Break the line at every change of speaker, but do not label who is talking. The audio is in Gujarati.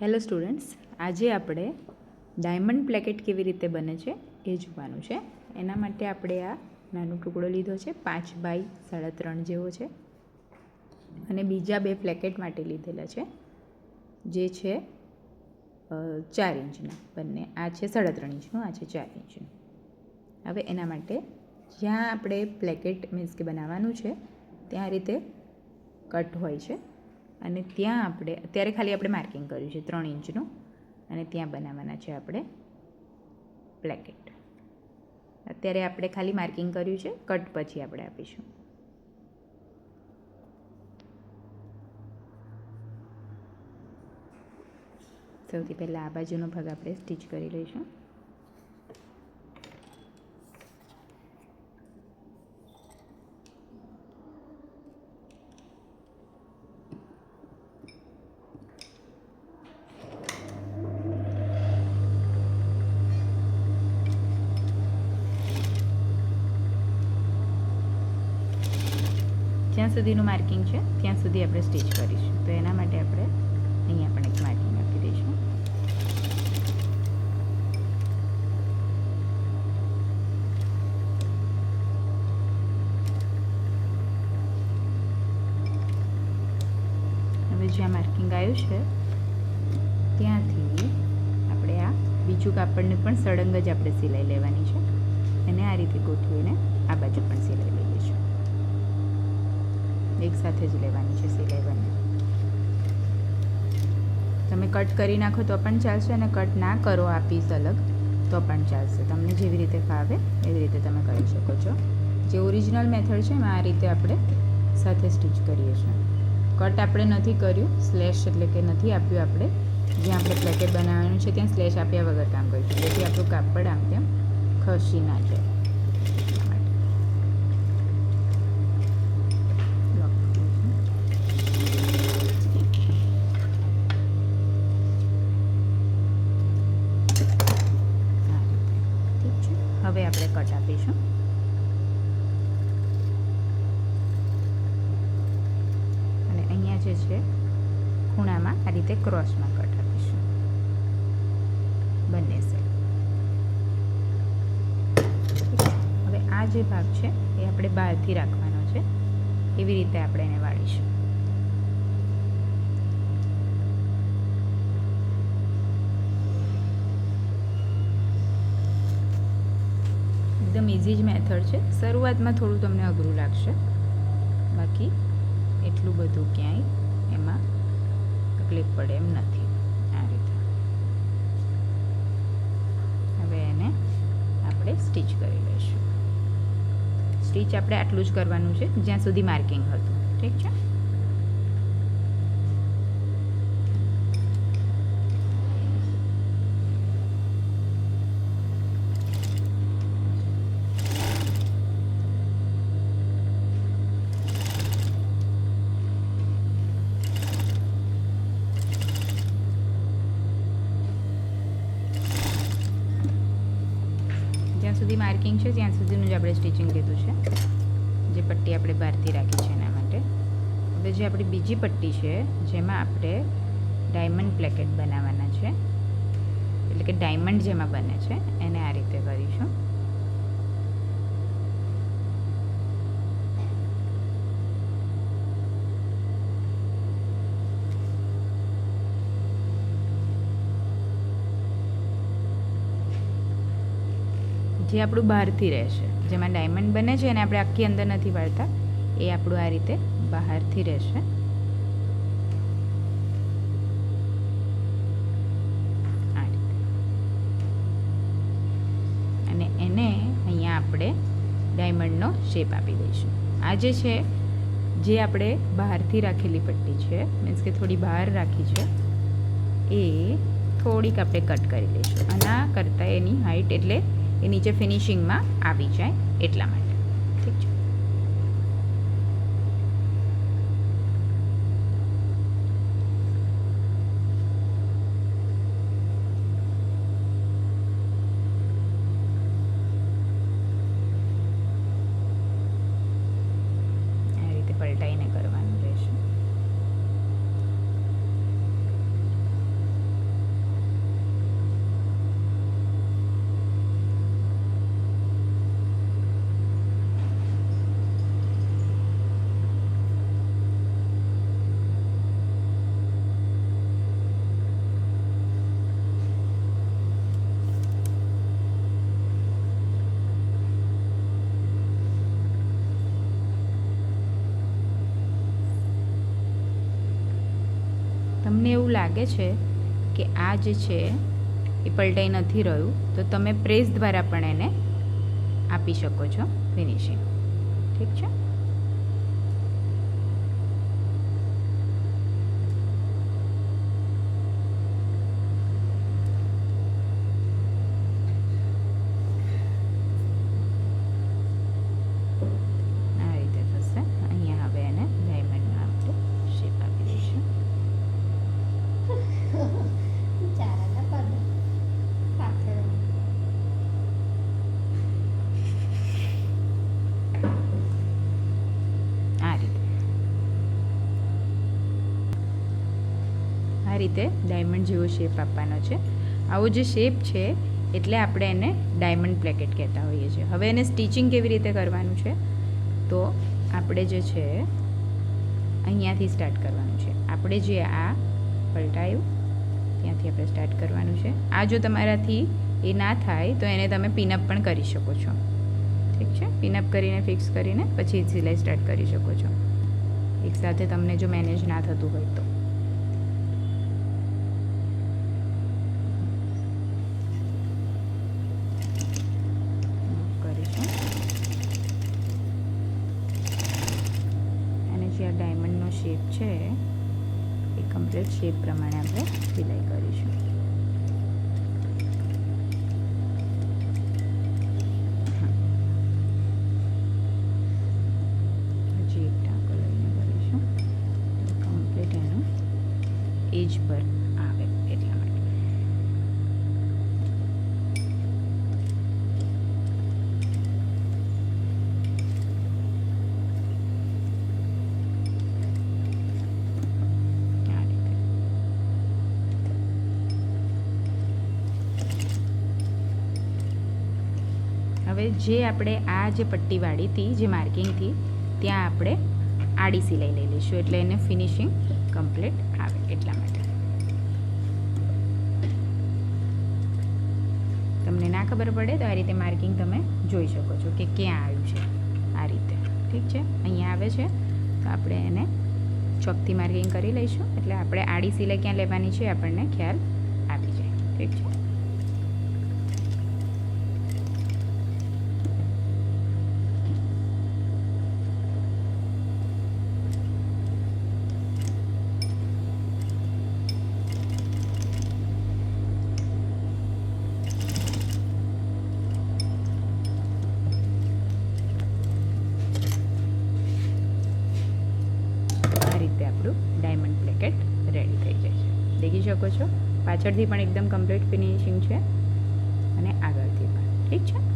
હેલો સ્ટુડન્ટ્સ, આજે આપણે ડાયમંડ પ્લેકેટ કેવી રીતે બને છે એ જોવાનું છે. એના માટે આપણે આ નાનો ટુકડો લીધો છે, 5 બાય 3.5 જેવો છે, અને બીજા 2 પ્લેકેટ માટે લીધેલા છે જે છે 4 ઇંચના. બંને આ છે 3.5 ઇંચનું, આ છે 4 ઇંચનું. હવે એના માટે જ્યાં આપણે પ્લેકેટ મીન્સ કે બનાવવાનું છે ત્યાં આ રીતે કટ હોય છે, અને ત્યાં આપણે અત્યારે ખાલી આપણે માર્કિંગ કર્યું છે 3 ઇંચનું, અને ત્યાં બનાવવાના છે આપણે પ્લેકેટ. અત્યારે આપણે ખાલી માર્કિંગ કર્યું છે, કટ પછી આપણે આપીશું. સૌથી પહેલાં આ બાજુનો ભાગ આપણે સ્ટીચ કરી લઈશું. જ્યાં સુધીનું માર્કિંગ છે ત્યાં સુધી આપણે સ્ટીચ કરીશું. તો એના માટે આપણે અહીંયા પણ એક માર્કિંગ આપી દઈશું. હવે જ્યાં માર્કિંગ આવ્યું છે ત્યાંથી આપણે આ બીજું કાપડને પણ સળંગ જ આપણે સિલાઈ લેવાની છે, એને આ રીતે ગોઠવીને આ બાજુ પણ સિલાઈ લઈ લઈશું. એક સાથે જ લેવાની છે સિલાઈ બંને. તમે કટ કરી નાખો તો પણ ચાલશે, અને કટ ના કરો આ પીસ અલગ તો પણ ચાલશે. તમને જેવી રીતે ફાવે એવી રીતે તમે કરી શકો છો. જે ઓરિજિનલ મેથડ છે એમાં આ રીતે આપણે સાથે સ્ટીચ કરીએ છીએ. કટ આપણે નથી કર્યું, સ્લેશ એટલે કે નથી આપ્યું. આપણે જ્યાં આપણે પ્લેકેટ બનાવવાનું છે ત્યાં સ્લેશ આપ્યા વગર કામ કરીશું, જેથી આપણું કાપડ આમ તેમ ખસી ના જાય. હવે આપણે કટ આપીશું. અને અહીંયા જે છે ખૂણામાં આ રીતે ક્રોસમાં કટ આપીશું બંને સાઈડ. હવે આ જે ભાગ છે એ આપણે બહારથી રાખવાનો છે, એવી રીતે આપણે એને વાળીશું. એકદમ ઇઝી જ મેથડ છે. શરૂઆતમાં થોડું તમને અઘરું લાગશે, બાકી એટલું બધું ક્યાંય એમાં તકલીફ પડે એમ નથી. આ રીતે હવે એને આપણે સ્ટીચ કરી લઈશું. સ્ટીચ આપણે આટલું જ કરવાનું છે જ્યાં સુધી માર્કિંગ હતું. ઠીક છે. જ્યાં સુધી માર્કિંગ છે ત્યાં સુધીનું જ આપણે સ્ટિચિંગ લીધું છે, જે પટ્ટી આપણે બહારથી રાખી છે એના માટે. હવે જે આપણી બીજી પટ્ટી છે જેમાં આપણે ડાયમંડ પ્લેકેટ બનાવવાના છે, એટલે કે ડાયમંડ જેમાં બને છે, એને આ રીતે કરીશું. જે આપણું બહારથી રહેશે, જેમાં ડાયમંડ બને છે એને આપણે આખી અંદર નથી વાળતા, એ આપણું આ રીતે બહારથી રહેશે. આ રીતે. અને એને અહીંયા આપણે ડાયમંડનો શેપ આપી દઈશું. આ જે છે જે આપણે બહારથી રાખેલી પટ્ટી છે, મીન્સ કે થોડી બહાર રાખી છે, એ થોડીક આપણે કટ કરી લઈશું. આના કરતાં એની હાઈટ એટલે એ નીચે ફિનિશિંગમાં આવી જાય એટલા માટે. ઠીક છે. આ રીતે પલટાઈને કરવાનું રહેશે. એવું લાગે છે કે આ જે છે એ પલટાઈ નથી રહ્યું તો તમે પ્રેસ દ્વારા પણ એને આપી શકો છો ફિનિશિંગ. ઠીક છે. આ રીતે થશે. અહીંયા હવે એને ડાયમંડમાં આપણે શેપ આપી દઈશું. આ રીતે ડાયમંડ જેવો શેપ આપવાનો છે. આવો જે શેપ છે એટલે આપણે એને ડાયમંડ પ્લેકેટ કહેતા હોઈએ છીએ. હવે એને સ્ટિચિંગ કેવી રીતે કરવાનું છે તો આપણે જે છે અહીંયાથી સ્ટાર્ટ કરવાનું છે. આપણે જે આ પલટાયું ત્યાંથી આપણે સ્ટાર્ટ કરવાનું છે. આ જો તમારાથી એ ના થાય તો એને તમે પિનઅપ પણ કરી શકો છો. ઠીક છે. પિનઅપ કરીને ફિક્સ કરીને પછી સિલાઈ સ્ટાર્ટ કરી શકો છો. એકસાથે તમને જો મેનેજ ના થતું હોય તો. ડાયમંડનો શેપ છે એ કમ્પ્લીટ શેપ પ્રમાણે આપણે સિલાઈ કરીશું. હજી એક ટાંકો લઈને કરીશું કમ્પ્લીટ એનું એજ પર આવે એટલા માટે. હવે જે આપણે આ જે પટ્ટીવાળી હતી જે માર્કિંગથી ત્યાં આપણે આડી સિલાઈ લઈ લઈશું એટલે એને ફિનિશિંગ કમ્પ્લીટ આવે એટલા માટે. તમને ના ખબર પડે તો આ રીતે માર્કિંગ તમે જોઈ શકો છો કે ક્યાં આવ્યું છે. આ રીતે ઠીક છે. અહીંયા આવે છે તો આપણે એને ચોકથી માર્કિંગ કરી લઈશું એટલે આપણે આડી સિલાઈ ક્યાં લેવાની છે આપણને ખ્યાલ આવી જાય. ઠીક છે. ડાયમંડ પ્લેકેટ રેડી થઈ જાય છે. દેખી શકો છો પાછળથી પણ એકદમ કમ્પ્લીટ ફિનિશિંગ છે અને આગળથી પણ. ઠીક છે.